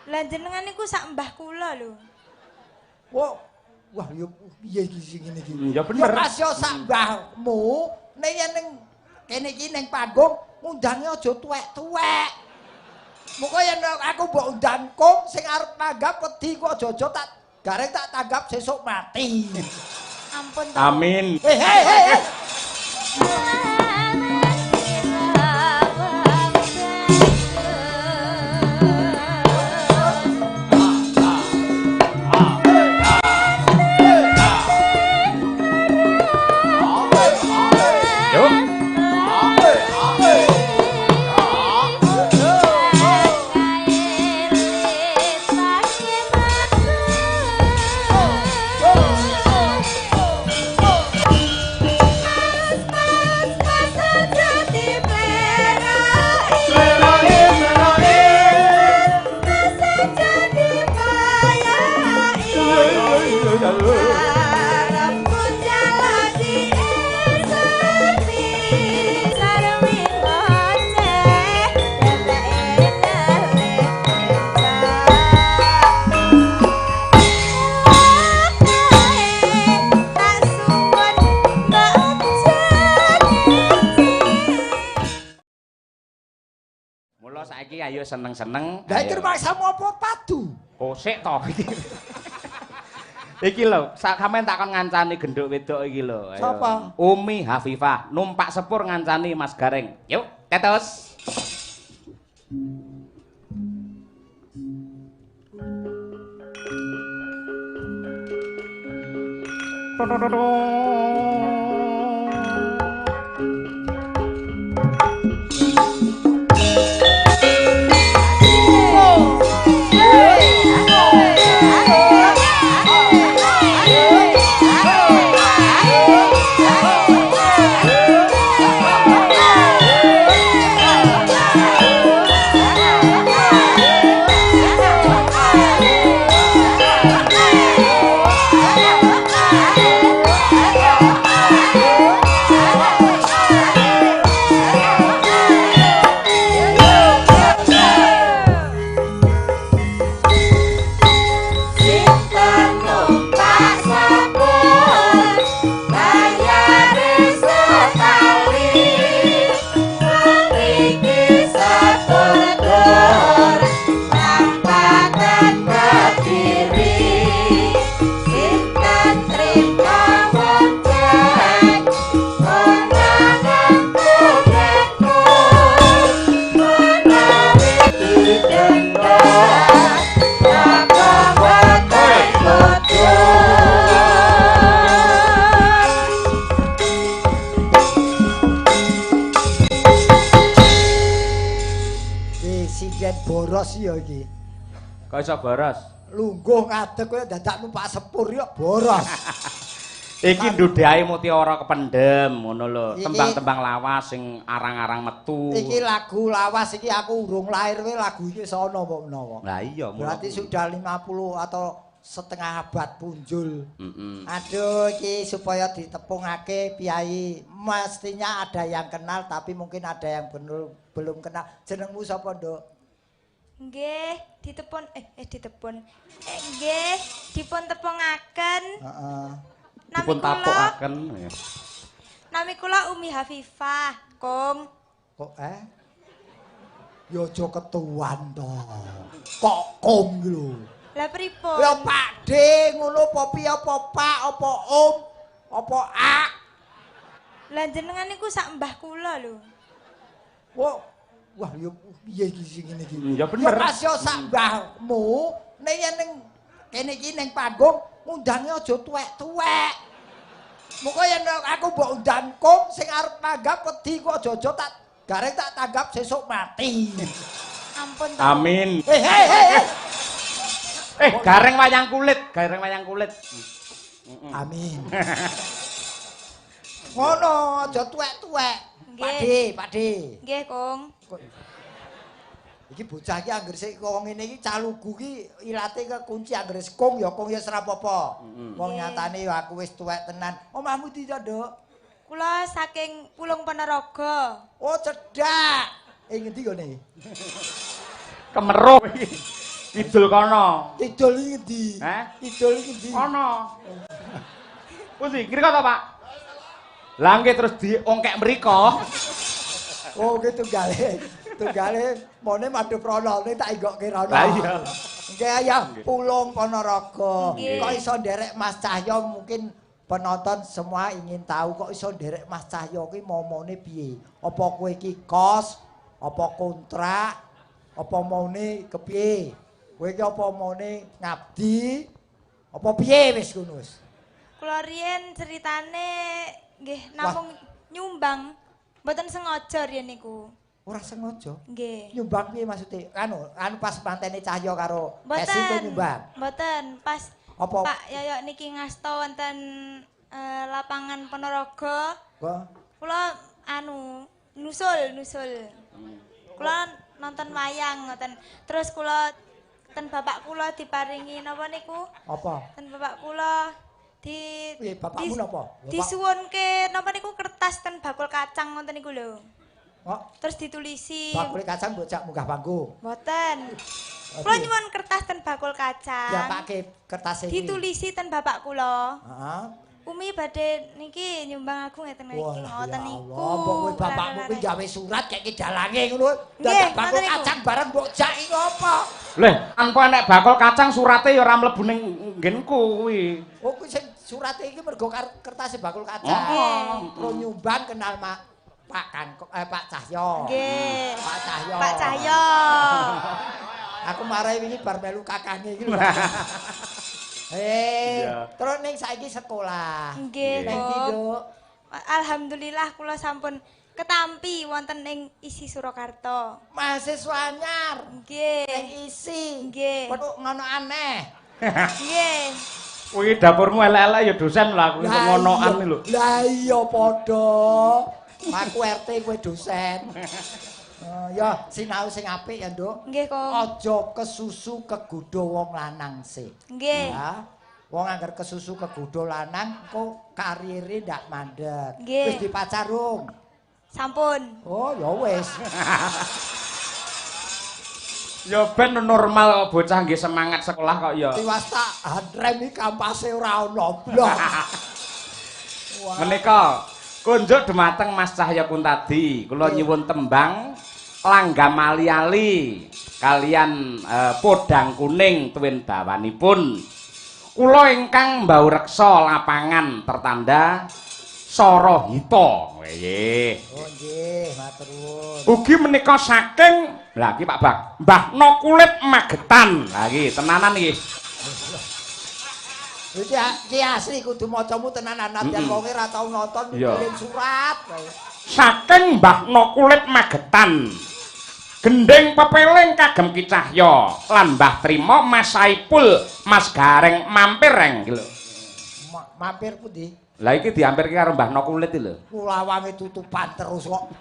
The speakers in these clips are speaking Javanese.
Lah jenengan niku sak mbah kula lho. Wah, yo piye iki sing ngene iki? Ya bener. Yo pas yo sak mbahmu ning yen kene iki ning panggung ngundange aja tuwek-tuwek. Muga yen aku mbok undang kong sing arep nanggap wedi ku aja-aja tak gareng tak tanggap sesuk mati. Ampun to. Amin. Hei. Saiki ayo seneng-seneng. Lah iki maksamu apa padu? Kosek to iki. Iki lho, sampean takon ngancani genduk wedok iki lho. Sapa? Umi Hafifah, numpak sepur ngancani Mas Gareng. Yuk, tetes. Boros ya iki. Kok iso boros? Lungguh ngadeg kowe dadak numpak sepur ya boros. Iki ndudahi mutiara kependem ngono lho. Tembang-tembang lawas sing arang-arang metu. Iki lagu lawas iki aku urung lahir kowe lagu iki sono apa menawa. Lah iya berarti sudah 50 atau setengah abad punjul. Aduh iki supaya ditepungake Piai. Mestinya ada yang kenal tapi mungkin ada yang belum kenal. Jenengmu sapa, Nduk? Nggih, nggih, dipun tepungaken. Heeh. Dipun tapukaken ya. Nami kula Umi Hafifah, Kong. Kok ya aja ketuan to. Kok Kong lho. Lah pripun? Ya Pakde ngono apa piye apa Pak apa Om apa A. Lah jenengan niku sak mbah kula lho. Wah, yo piye iki sing ngene iki? Ya bener. Yo pas yo sak mbahmu ning ning kene iki ning panggung ngundange aja tuwek-tuwek. Muga yen aku mbok undang kong sing arep nanggap wedi ku aja-aja tak gareng tak tanggap sesuk mati. Ampun to. Amin. Gareng wayang kulit. Amin. Ngono aja tuwek-tuwek. Pakde. Nggih, Kong. Iki bocah iki anggere sik wong ngene iki calugu iki ilate kekunci anggere kong ya ora apa-apa. Wong nyatane aku wis tuwek tenan. Omahmu ndi to, Nduk? Kula saking Pulung Ponorogo. Oh, cedhak. Ngendi gone? Kemeruh iki. Kidul kono. Kidul iki ndi? Kidul iki ndi? Kono. Pundi, ngriko to, Pak? Lah nggih terus diongkek mriko. Oh, ki tunggale. Tunggale mone madu pranane tak inggokke rono. Lah iya. Nggih ayo Pulung Ponorogo. Nggih. Kok iso nderek Mas Cahyo mungkin penonton semua ingin tahu kok iso nderek Mas Cahyo ki momone piye? Apa kowe iki kos? Apa kontrak? Apa maune kepiye? Kowe iki apa maune ngabdi? Apa piye wis ngono wis? Kula riyen ceritane nggih namung nyumbang. Mboten sengaja riyen niku. Ora sengaja. Nggih. Nyumbang piye maksude? Anu pas mantene Cahyo karo Esi kowe nyumbang. Mboten, pas Apa? Pak Yoyo niki ngasta wonten lapangan Ponorogo. Wah. Kula anu nusul. Kula nonton wayang ngoten. Terus kula ten bapak kula diparingi napa niku? Apa? Ten bapak kula Piye bapakmu napa? disuwunke napa niku kertas ten bakul kacang ngoten niku lho. Kok Terus ditulisi. bakul kacang mbok jak munggah panggung. Mboten. Kula nyuwun kertas ten bakul kacang. Diapake kertas iki. Ditulisi ten bapak kula. Heeh. Umi badhe niki nyumbang aku ngeten iki ngoten niku. Allah, mbok kowe bapakmu kuwi gawe surat kayak dalange ngono. Nggih, Dadak bakul ngoten niku. kacang bareng mbok jak iki apa? Leh, tanpa nek bakul kacang surate ya ora mlebu ning nggenku kuwi. Oh, kuwi sing surate iki mergo kertas bakul kacang. Nggih. Terus nyumbang kenal Pak Cahyo. Nggih. Pak Cahyo. Pak Cahyo. Aku marai wingi bar melu kakangnya iki lho. Iya. Terus ning saiki sekolah. Nggih, Ning ndi, Nduk? Alhamdulillah kula sampun ketampi wonten ing isi Surakarta. Mahasiswa anyar. Nggih. Ning isi. Nggih. Kok ngono aneh. Nggih. Kuwi dapurmu elek-elek ya dosen lah kuwi ngonoan iki lho. Lah iya padha. Aku RT kowe dosen. Ya sinau sing apik ya, Nduk. Nggih, Kong. Aja kesusu kegodho wong lanang sih. Nggih. Ya. Wong anggar kesusu kegodho lanang kok karire ndak mandek. Nggih. Wis dipacar rung? Sampun. Oh, ya wis. Ya ben normal bocah nggih semangat sekolah kok ya. Tiwas tak handrem iki kampase ora ono blas. Menika kunjuk dumateng Mas Cahyo Kuntadi, kula nyuwun tembang Langgam Ali-ali kalian podang kuning tuwin dawanipun. Kula ingkang mbau reksa lapangan tertanda Sorohita. Nggih. Oh nggih, matur nuwun. Ugi menika saking lha iki Pak Bak, Mbah No Kulit Magetan. Lah iki tenanan iki. Iki asli kudu macamu tenanan nadyan wong ora tau nonton kirim surat. Saking Mbah No Kulit Magetan. Gending pepeling kagem Ki Cahyo lan Mbah Trima Mas Saipul Mas Gareng mampir reng iki lho. Mampir pundi? Lah iki diampirke karo Mbah No Kulit iki lho. Kulawange tutupan terus kok.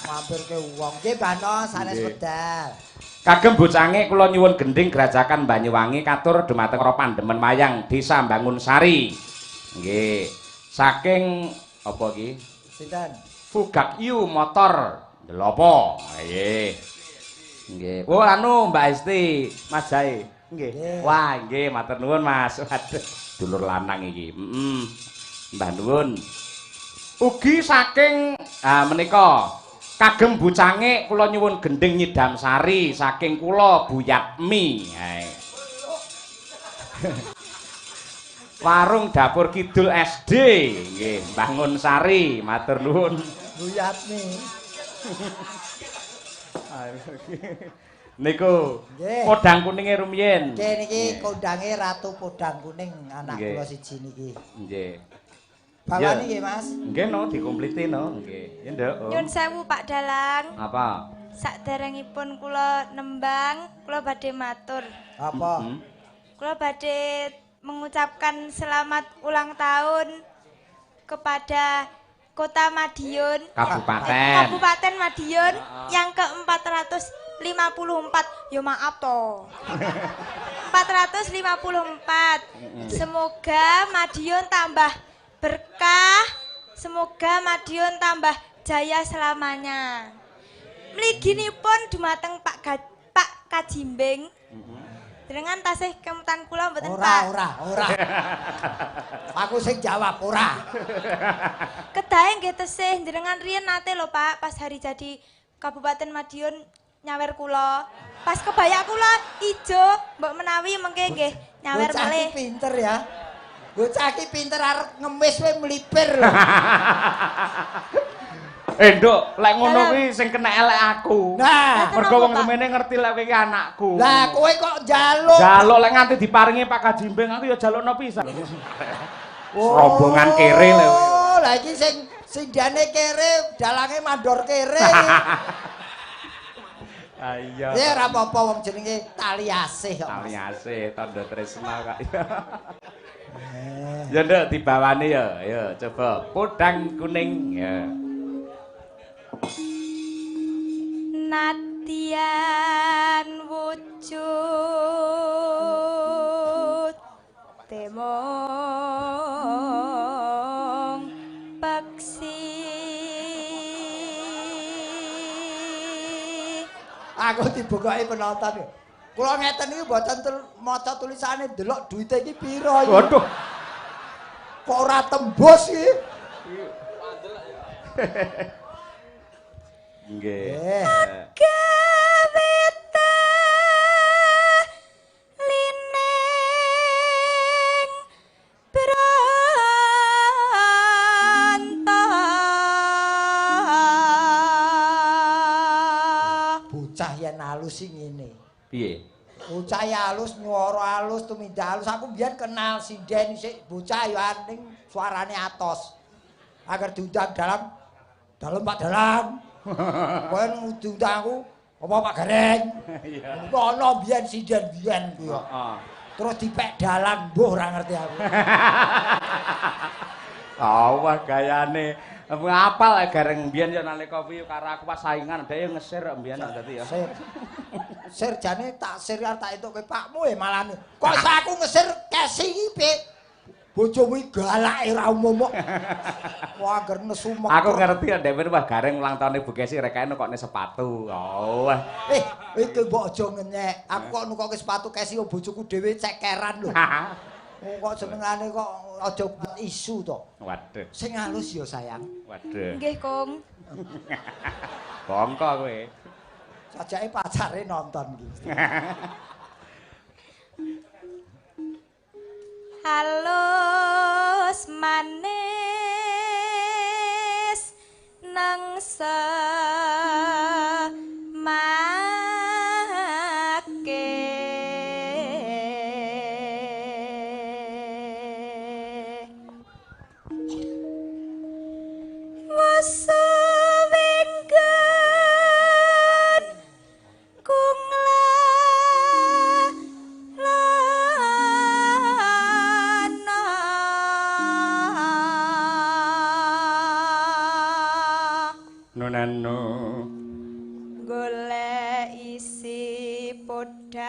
Mampirke wong. Nggih, Mbah No sanes wedal. Kagem bocange kula nyuwun gending Grajakan Banyuwangi katur dumateng Ro Pandemen Mayang Desa Bangunsari. Nggih. Saking apa iki? Sinten? Fugak Yu motor Delopo. Nggih. Nggih. Oh anu Mbak Esti, Mas Jae. Nggih. Wah, nggih matur nuwun Mas. Waduh, dulur lanang iki. Mbah nuwun. Ugi saking menika kagem bucange kula nyuwun gending Nyidam Sari saking kula Buyatmi. Warung Dapur Kidul SD nggih Bangun Sari matur nuwun. Buyatmi. Niku Nggih. podang kuninge rumiyin. Nggih niki kondange Ratu Podang Kuning anak kula siji niki. Nggih. Bawani nggih Mas. Nggih no dikompliti no nggih. Ya Nduk. Nyun sewu Pak Dalang. Apa? Saderengipun kula nembang, kula badhe matur. Apa? Kula badhe mengucapkan selamat ulang tahun kepada Kota Madiun. Kabupaten Madiun yang ke-454. Ya maaf toh. 454. Semoga Madiun tambah berkah. Semoga Madiun tambah jaya selamanya. Mliginipun dumateng Pak Kajimbing. Jenengan tasih kemutan kula mboten, Ora, Pak? ora. Aku sing jawab ora. Kedahe nggih tesih jenengan riyen nate lho, Pak, pas hari jadi Kabupaten Madiun nyawer kula. Pas kebaya kula ijo, mbok menawi mengke nggih nyawer Bocah malih. iki pinter ya. Bocah iki pinter arep ngemis we melipir lho. Nduk, lek ngono kuwi sing kena elek aku. Nah, mergo wong semene ngerti lek kowe iki anakku. lah kowe kok njaluk. Jaluk lek nganti diparingi Pak Kajimbing aku ya jalukno pisan. Rombongan kere lho. Oh, lah iki sing sindane kere, dalange mandor kere. Iya. Ya ora apa-apa wong jenenge tali asih kok. Tali asih, tanda tresna kak. Ya nduk dibawani ya. Ya coba podang kuning ya. Nadyan wujud temong peksi. Aku dibukai penonton. Kula ngeten iki mboten maca tulisane delok duite iki pira iki. Waduh. Kok ora tembus iki? Nggih. Kawita lining branta. Bocah yen halus sing ngene. Piye? Bocah ya halus, nyuara halus, tumindak halus. Aku biyen kenal sinden sik bocah ya ning suarane atos. Agar diundang dalam Pak Dalam. Kowe diundang aku apa Pak Gareng? Iya. Ono biyen sinden biyen kuwi. Heeh. Terus dipek dalang mbuh ora ngerti aku. Wah gayane. Ngapal gareng mbiyen ya nalika kuwi karo aku pas saingan dhewe ngesir mbiyen dadi ya. Sir jane tak sir arep tak entuke pakmu malah. Kok aku ngesir kesi iki piye? Bojomu galake ora umum kok. Wah anger nesu mek. Aku ngerti ndek wah gareng ulang tahun Ibu Kesi rekane kok sepatu. Oh. Itu mbok aja ngenyek. Aku kok nukoke sepatu kesi bojoku dhewe cekeran lho. Kok senengane kok aja buat isu to. Waduh. Sing halus ya sayang. Waduh. Nggih, Kong. Bongko kowe. Sajake pacare nonton iki. Halus manis nangsa make wasawenggan kungla Nunanu golek isi podang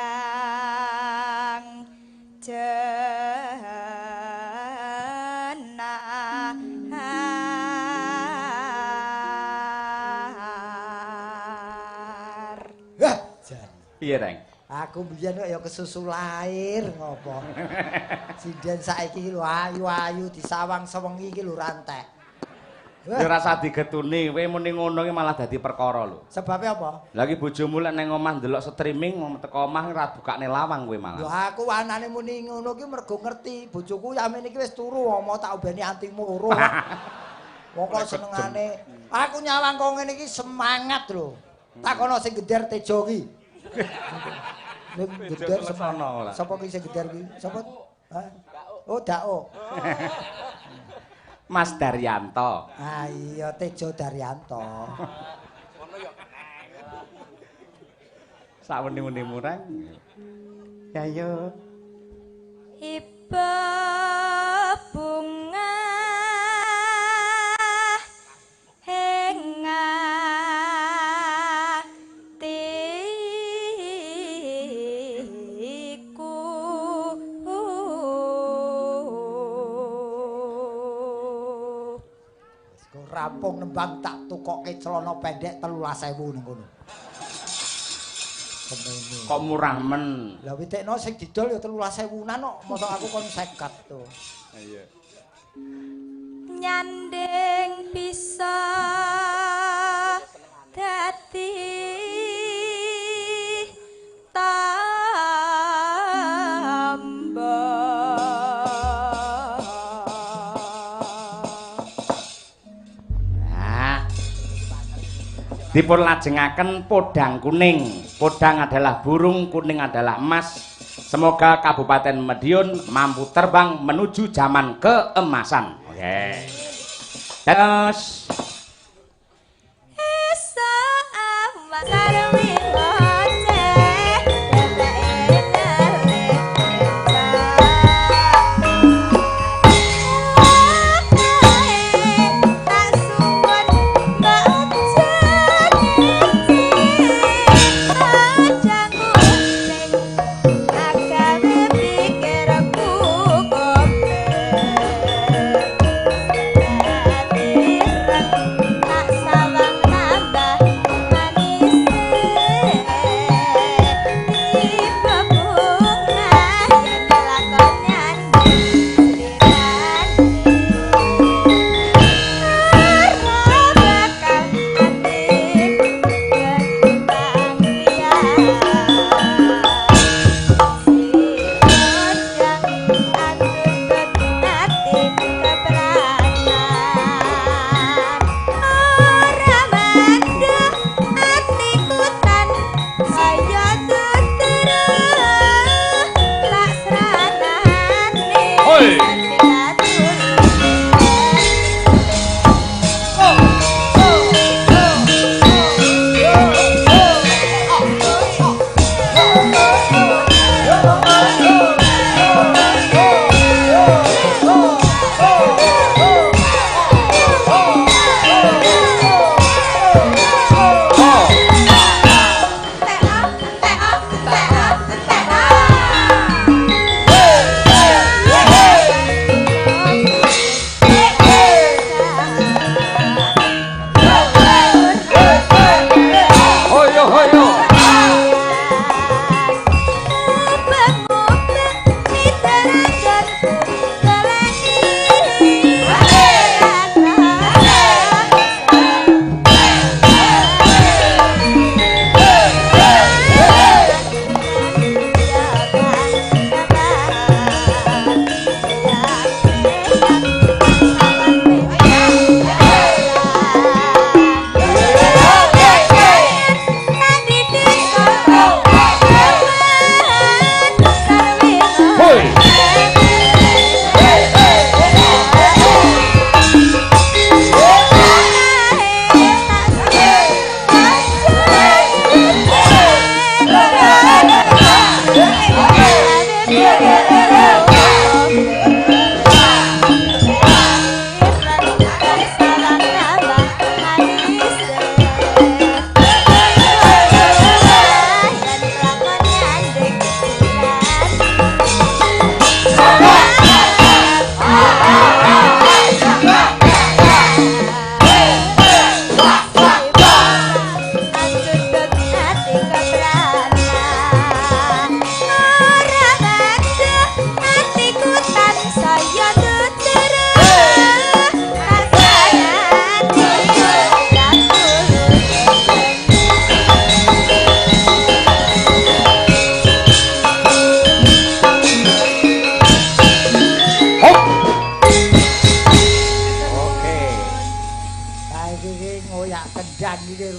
jenar. Hah, jan. piye, Reng? Aku biyen kok ya kesusu lahir ngopo. Sinden saiki lho ayu-ayu disawang sewengi iki lho rantek. Ya rasa digetuni, kowe muni ngono ki malah dadi perkara lho. Sebabnya apa? Lah iki bojomu lek nang omah ndelok streaming mau teko omah ora bukane lawang kowe Lho malah. aku anane muni ngono ki mergo ngerti bojoku yamin iki wis turu mau tak obeni antimu loro. Wong kok senengane. Aku nyawang kok ngene iki semangat lho. Takono sing geder tejo ki. Sing geder sono ora. Sapa ki sing geder ki? Sapa? Hah? Oh, Dao. Mas Daryanto. Ah iya Tejo Daryanto. Saweni-weni murang. Ya yo. Iba bunga hengatiku. Rampung nembang tak tukoke celana pendek 13.000 ning kono. Kemene. Kok murah men. Lah witekno sing didol ya 13.000-an kok, mosok aku kon 50 to. Iya. Nyanding bisa dadi Dipun lajengaken podang kuning. Podang adalah burung, kuning adalah emas. Semoga Kabupaten Madiun mampu terbang menuju zaman keemasan. Oke. Terus Esa amat sarwi ngoceh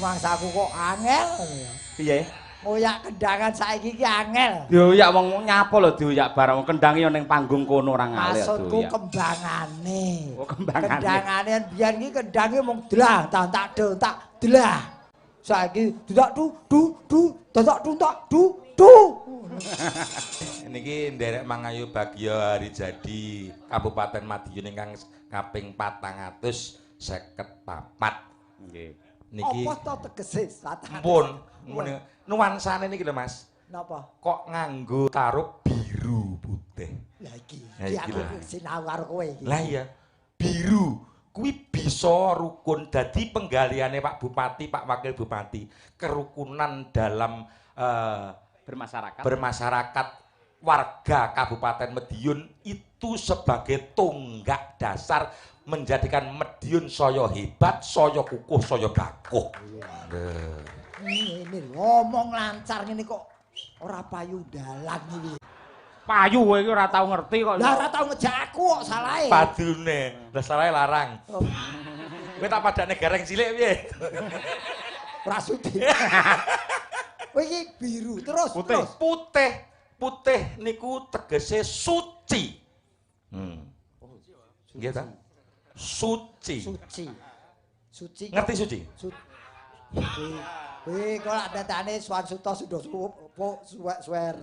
mangsaku kok angel. Piye? Ngoyak kendangan saiki iki angel. Dioyak wong nyapa lho dioyak barang kendange ning panggung kono ora ngale. Maksudku kembangane. Oh, kembangane. Kendangane biyen iki kendange mung dlah tak dlah. Saiki dudak du dadak du. Niki nderek mangayu bagya hari jadi Kabupaten Madiun ingkang kaping 454. Nggih. Niki apa to tegese satan? Pun nuansane niki lho Mas. Napa? Kok nganggo taruh biru putih. Lah iki aku sinau karo kowe iki. Lah iya. Biru kuwi bisa rukun dadi penggaliane Pak Bupati, Pak Wakil Bupati, kerukunan dalam bermasyarakat warga Kabupaten Madiun itu sebagai tonggak dasar menjadikan Madiun saya hebat, saya kukuh, saya bakuh. Ini ngomong lancar ngene kok ora payu dalan iki. Payu kowe iki ora tau ngerti kok. Lah ora tau ngejak aku kok salahe. Padune, lah salahe larang. Kowe tak padane gareng cilik piye? Prasudi. Kowe iki biru terus Putih. terus. Putih niku tegese suci. Nggih ta? Suci. Suci. Suci. Ngerti suci? Kowe kok lak datane Swan Suto sudah suwer.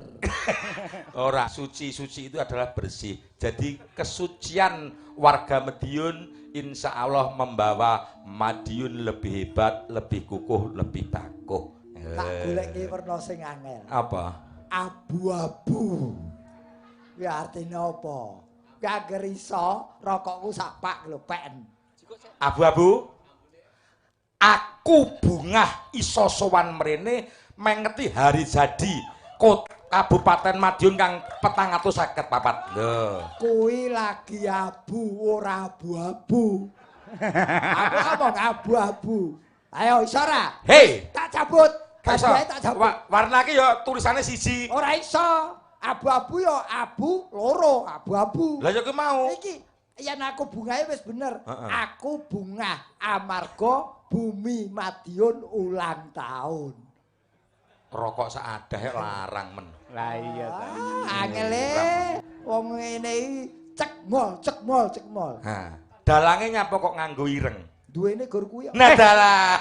Ora, suci itu adalah bersih. Jadi kesucian warga Madiun insya Allah membawa Madiun lebih hebat, lebih kukuh, lebih bakuh. Tak goleki werna sing angel. Apa? Abu-abu. Kuwi artine apa? Kuwi anger iso rokokku sak pak glepeken. Abu-abu. Aku bungah iso sowan mrene mengeti hari jadi Kabupaten Madiun kang 454. Lho. Kuwi lagi abu ora abu-abu. Aku ngomong abu-abu. Ayo iso ora? Hei, Tak cabut. iso. Kabeh tak cabut. Warna iki ya tulisane siji. Ora iso. Abu-abu ya abu loro, abu-abu. Lah ya ki mau. Iki yen aku bungahe wis bener. Heeh. Aku bungah amarga Bumi Madiun ulang tahun. Rokok seadahe larang men. Lah iya ta. Angele wong ngene iki cekmol. Nah, dalange nyapa kok nganggo ireng. Duwene gur kuwi. Nah, dalah.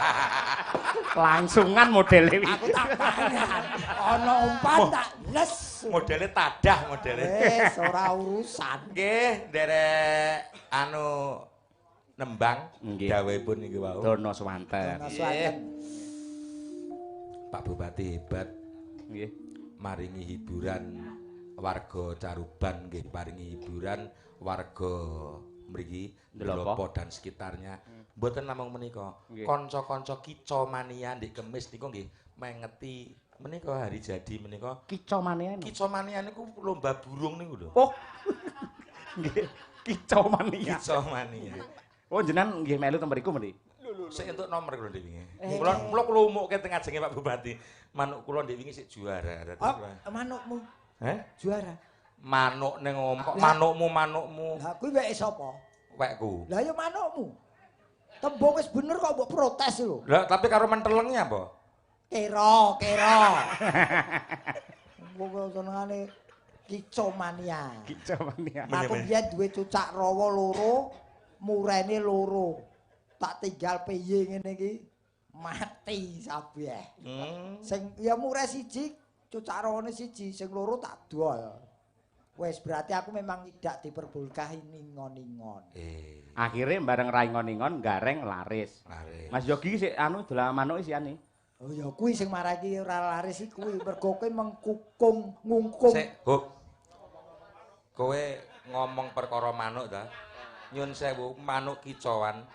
Langsungan modele iki. Aku tak pangan. Ana umpan tak les. Modele tadah modele. Wes ora urusan. Nggih, nderek anu nembang Nggih. dawuhipun niki wau. Dono swanten. Ana suwaken. Pak Bupati hebat Nggih. maringi hiburan warga Caruban nggih, paringi hiburan warga mriki Ndelopo dan sekitarnya. Mboten namung menika, Nggih. kanca-kanca Kico Mania ndek Kemis niku nggih mengeti menika hari jadi menika. Kico mania. Kico Mania niku lomba burung niku lho. Oh. Nggih. Kico mania. Kico Mania. Oh jenengan nggih melu teng mriku mriki. Sik entuk nomor kula ndek wingi. Kula umukke teng ajenge Pak Bupati. Manuk kula ndek wingi sik juara. Oh, manukmu Heh? juara. Manuk ning omah. Manukmu. Lah kuwi weke sapa? Wekku. Lah ya manukmu. Tembung wis bener kok mbok protes lho. Lah tapi karo mentelengnya apa? Kera. Wong senengane Kico Mania. Kico mania. Aku biyen duwe cucak rawa loro, murene loro. Tak tinggal piye ngene iki mati sabeh. Sing ya murah siji, cucak rawane siji, sing loro tak dol. Wes berarti aku memang tidak diperbolehkan ningon-ningon. Akhirnya bareng ra ingon-ingon gareng laris. Mas Yogi sik anu dolan manuk isiane. Oh ya kuwi sing maraki ora laris iki kuwi mergo kowe mengkukung ngungkung. Sik, Huk. Kowe ngomong perkara manuk ta? Nyun sewu, manuk kicoan.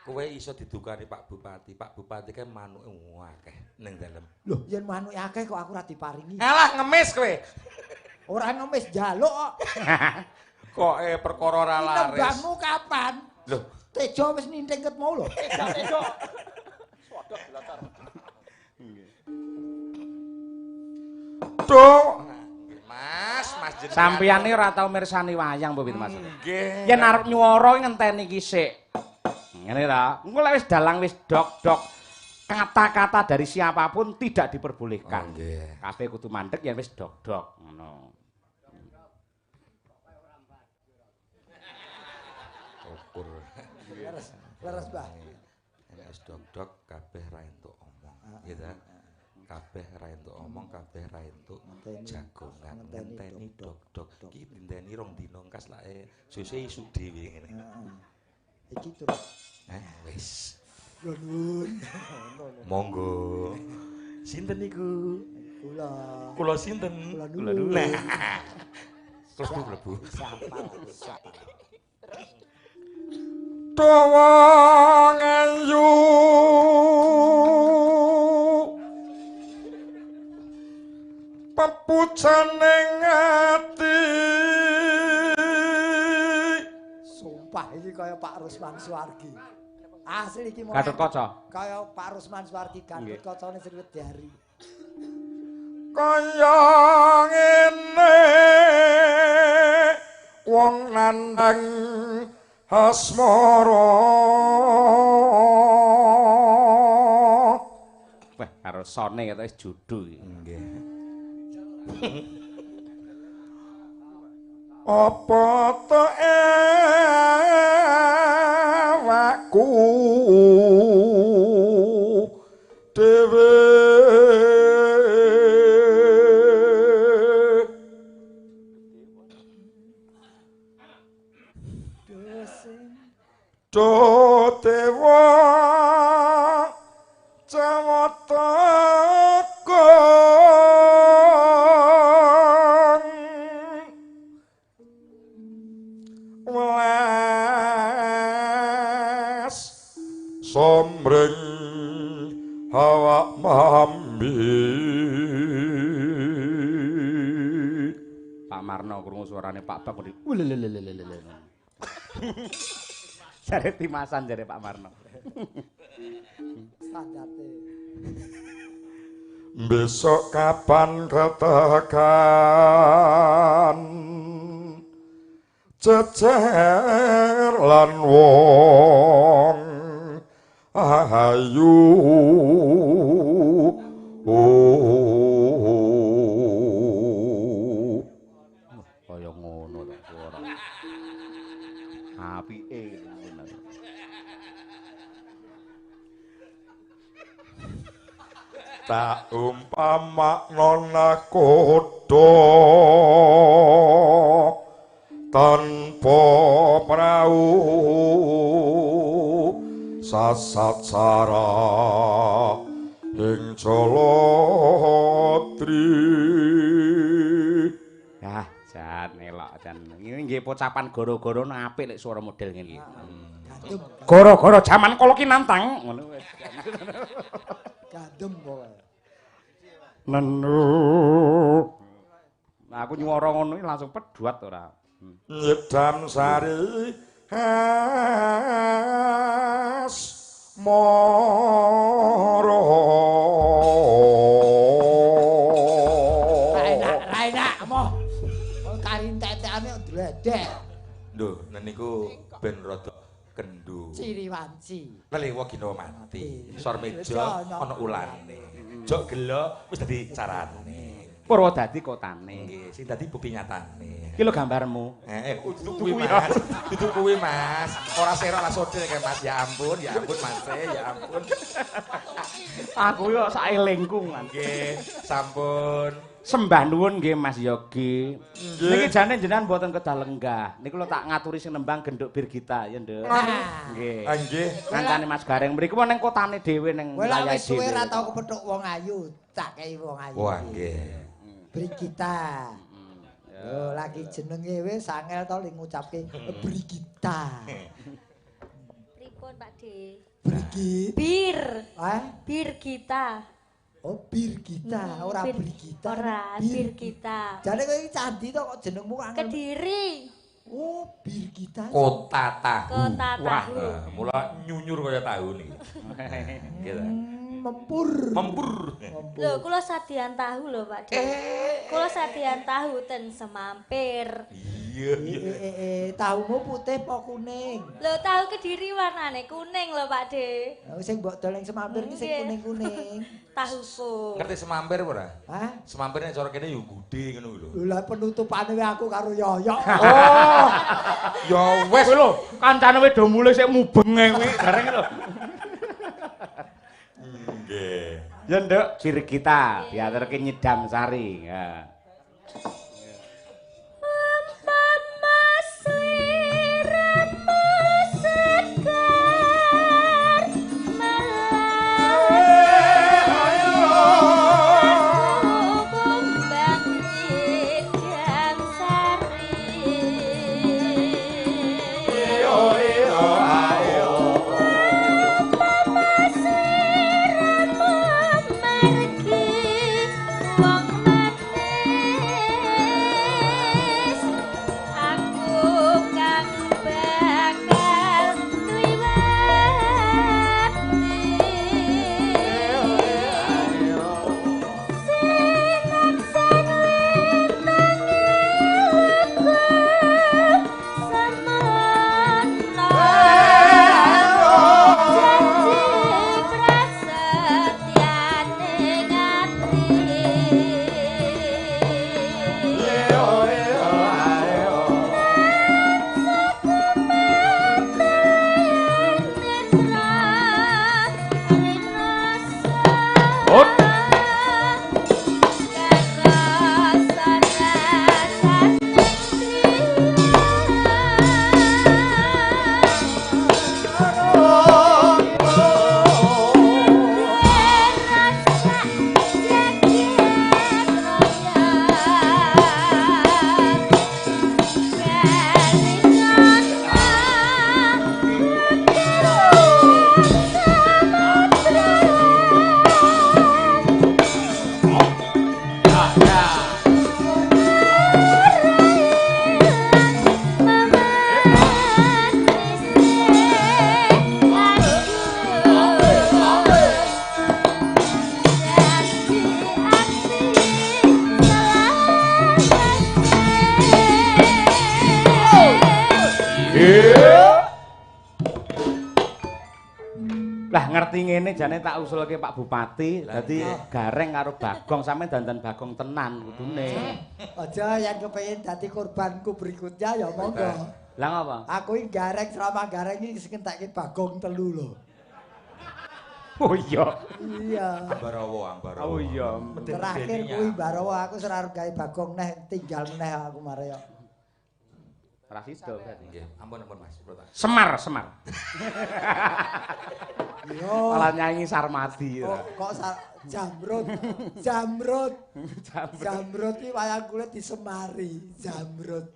Kowe iso didukani Pak Bupati. Pak Bupati kan manuke akeh ning dalem. Loh, yen manuke akeh kok aku ora diparingi. Alah ngemis kowe. Ora ngemis njaluk kok. Kok perkara ora laris. Nembangmu kapan? Loh, Tejo wis ninting ket mau lho. Tejo. Duh. Mas jenengan. Sampeyane ora tau mirsani wayang apa Mas? Nggih. Yen arep nyuwara ngenteni iki sik. Ngene ta. Engko lek wis dalang wis dok-dok kata-kata dari siapapun tidak diperbolehkan. Nggih. Kabeh kudu mandek yen wis dok-dok ngono. Ukur. Leres, Mbah. Nek wis dok-dok kabeh ra entuk omong. Nggih ta? Kabeh ra entuk omong, kabeh ra entuk jagongan. Ngenteni dok-dok. Iki dinteni rong dina kas lake sesuk isuk dhewe ngene. Iki terus. Wis. Nuwun. Monggo. Sinten niku? Kula. Kula sinten? Kula nuwun. Nah. Terus mlebu. Siapa? Dawa ngenyu pujaning ati. Sumpah iki kaya Pak Rusman Suwargi. Asli iki mau Gatotkaca. kaya Pak Rusman Suwargi Gatotkaca Sriwedari. Kaya ngene wong nandhang asmara. Wah, karo sone kata wis judul iki. Nggih. Apa to awakku dhewe do dewa cawata welas sombreng awak mambi. Pak Marno krungu suarane Pak Bak muni. Ulelelelelele. Jare timasan jare Pak Marno. Standarte. Besok kapan katakan cecer lan wong ayu Kaya ngono to suara. Apike ngono. tak umpamakna nakoda tanpa prau sasat sara ing Jalatri. Yah, jan elok jan. Ini nggih pocapan goro-goro apik lek suara model ngene iki. Goro-goro jaman kala ki nantang ngono wis. Gandem pokoke. Nenu. Nah, aku nyuwara ngono iki langsung peduat ora. Nyedam sari asmara. Enak, moh. Karin tetekane dledek. Lho, niku ben rada kendhu. Ciriwanci. Lha wegina mati. Sor meja ana ulane. Jok gelo wis dadi carane. Purwodadi kotane. Nggih, sing dadi bukti nyatane. Iki lho gambarmu. Kudu kuwi Mas. Kudu kuwi Mas. Ora serok lah sodel kae Mas. Ya ampun Mas. Ya ampun. Aku yo saelingku Nggih, sampun. Sembah nuwun nggih Mas Yogi. Niki jane jenengan mboten kedah lenggah. Niku lho tak ngaturi sing nembang genduk Birgita ya, Nduk. Nggih. Nggih. Ngancane Mas Gareng mriku ning kotane dhewe ning Wala wilayah wis suwe dhewe. ra tau kepethuk wong ayu, tak kei wong ayu. Wah, nggih. Brigita. Yo lagi jenenge wis angel to ling ngucapke Brigita. Pripun Pak De? Brigit. Bir. Bir kita. Oh, Birgita, ora Brigita. Ora, bir kita. Jane kowe iki candi to kok jenengmu angel. Kediri. Oh, Birgita. Kota tahu. Kota Wah, tahu. Mula nyunyur kaya tahu niki. Gitu. Mempur. Mempur. Lho, kula sadian tahu lho Pak De. Kula sadian tahu ten Semampir. Iya. Tahumu putih apa kuning? Lho, tahu Kediri warnane kuning lho Pak De. Sing mbok doleng Semampir iki sing Nggih. kuning-kuning. Tahuku. Ngerti semampir ora? Hah? Semampir nek cara kene yo gudhe ngono lho. Lah penutupane aku karo Yoyok. Oh. Ya wis Kowe lho, kancane wis do mulih sik mubenge kuwi gareng lho. Nggih. Ya Nduk, Birgita diaturke Nyedam Sari. Ya. Wong Lah ngerti ngene jane tak usulke Pak Bupati, dadi Gareng karo Bagong sampe dandan Bagong tenan kudune. Aja yang kepengin dadi korbanku berikutnya ya monggo. Lah ngapa? Aku iki Gareng selama Gareng iki sing entekke Bagong 3 lho. Oh iya. Iya. Ambarawa. Oh iya. Terakhir kuwi Barawa aku ora arep gawe Bagong neh tinggal meneh aku mare yo. Ora sida berarti. Nggih, ampun Mas. Semar. Yo. Malah nyanyi Sarmadi. Kok Jamrut. Jamrut iki wayang kulit disemari, Jamrut.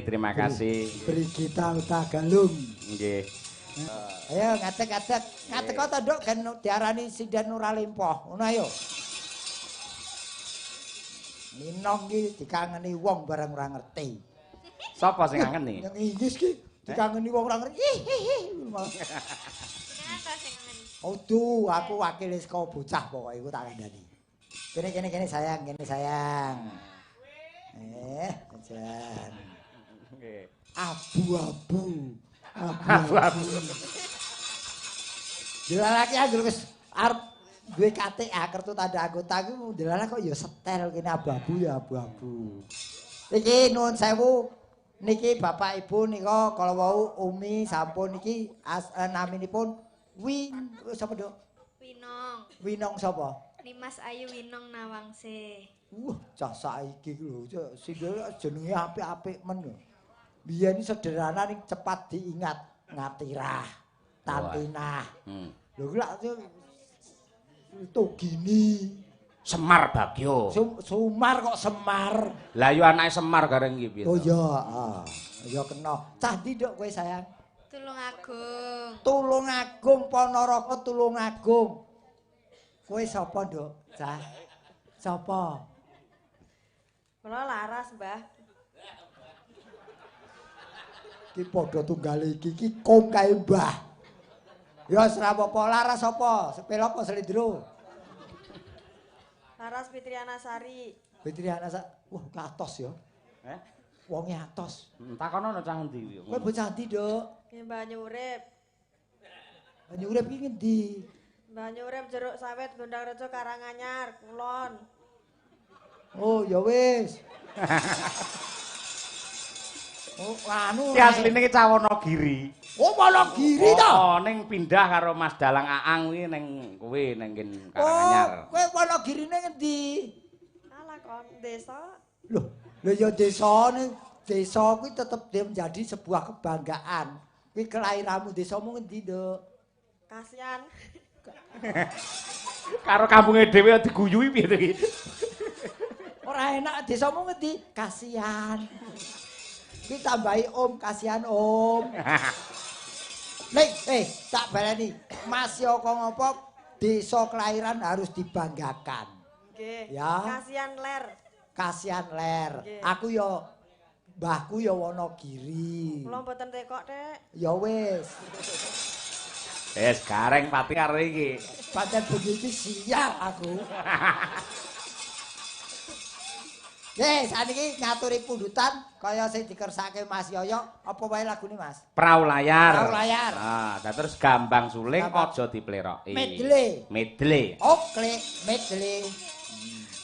Terima kasih. Brigita Utagalung. Nggih. Ayo ngatek-ngatek. Ngatek kok to, Nduk, kan diarani Sinden Nuralimpoh. Ngono ayo. Minong iki dikangeni wong barang ora ngerti. Sapa sing ngangeni? Yang Inggris ki dikangeni wong ora ngerti. Aduh, aku wakil saka bocah pokoke iku tak kandhani. Kene sayang. Jan. Nggih. Abu-abu. Delalake anggere wis arep duwe KTA kartu tanda anggota ku delala kok ya setel kene abu-abu ya abu-abu. Iki nuwun sewu niki Bapak Ibu nika kala wau Umi sampun iki naminipun sapa, Dok? Winong sapa? Nimas Ayu Winong Nawangse. Cah saiki lho, sindel jenenge apik-apik men lho. Biyen sederhana ning cepat diingat, Ngatirah, Tantinah. Lho kuwi lak Tugini, Semar Bagyo. Sumar kok Semar. Lah yo anake Semar Gareng iki piye? Oh iya, ya kena. Cah ndi Nduk kowe sayang? Tulungagung. Tulungagung Ponorogo Tulungagung. Kowe sapa, Nduk? Cah. Sapa? Kula laras, Mbah. Ki padha tunggal iki kong kae Mbah. Ya wis ora apa-apa, laras apa? Sepel apa Slendro? Laras Fitriana Sari. Fitriana wah katos ya. Wonge atos. Takono cah endi kuwi? Kowe bocah ndi, Dok? Nggih Banyu Urip. Banyu urip iki ngendi? Banyu Urip Jeruk Sawit Gondangrejo Karanganyar Kulon. Oh, ya wis. Oh, anu. Ki asline ki cah Wonogiri. Oh, Wonogiri ta? Oh, ning pindah karo Mas Dalang Aang kuwi ning kuwi ning Karanganyar. Oh, kowe Wonogirine ngendi? Alah kon desa. Loh ya desa kuwi tetep dia menjadi sebuah kebanggaan. Kuwi kelahiranmu desamu ngendi, Nduk? Kasian. Karo kampunge dhewe diguyui piye to iki? Ora enak desamu ngendi? Kasihan. Kuwi tambahi Om, kasihan Om. Nek, tak baleni. Mas Yoko ngopo desa kelahiran harus dibanggakan. Nggih. Ya. Kasian ler. Kasihan ler. Nggih. Aku ya mbahku ya Wonogiri. Kula mboten tekok, Tek. Ya wis. Gareng pati karo iki. Pancen begitu sial aku. Saniki nyaturi pundutan kaya sing dikersake Mas Yoyo, apa wae lagune Mas? Perahu layar. Perahu layar. Terus gambang suling aja dipleroki. Medley. Oke, medley.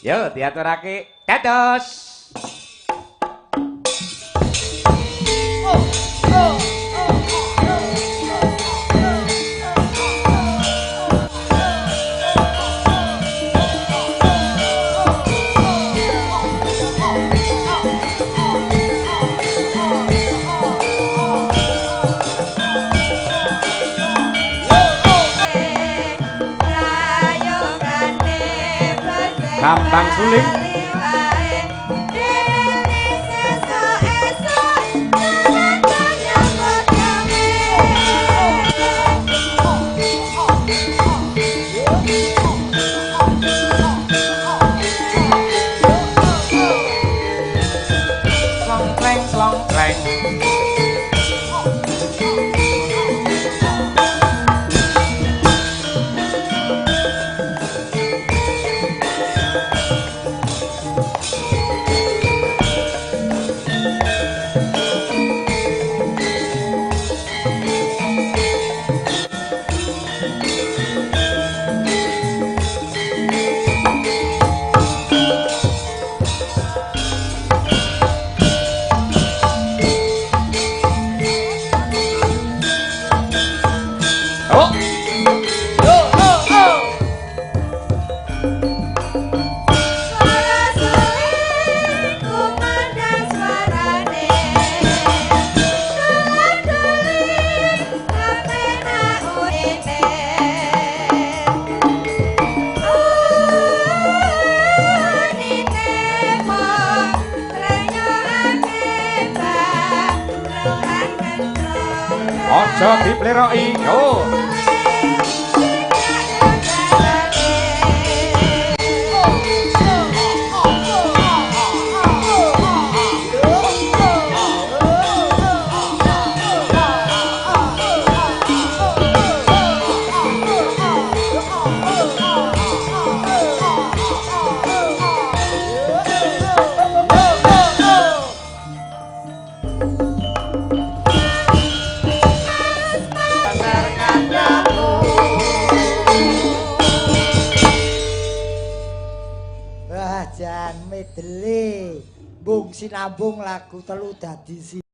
Yo diaturake. Dados. Gambang suling. Slongkleng. Aja dipleroki. Yo. Jan medley. Bung sinambung lagu telu dadi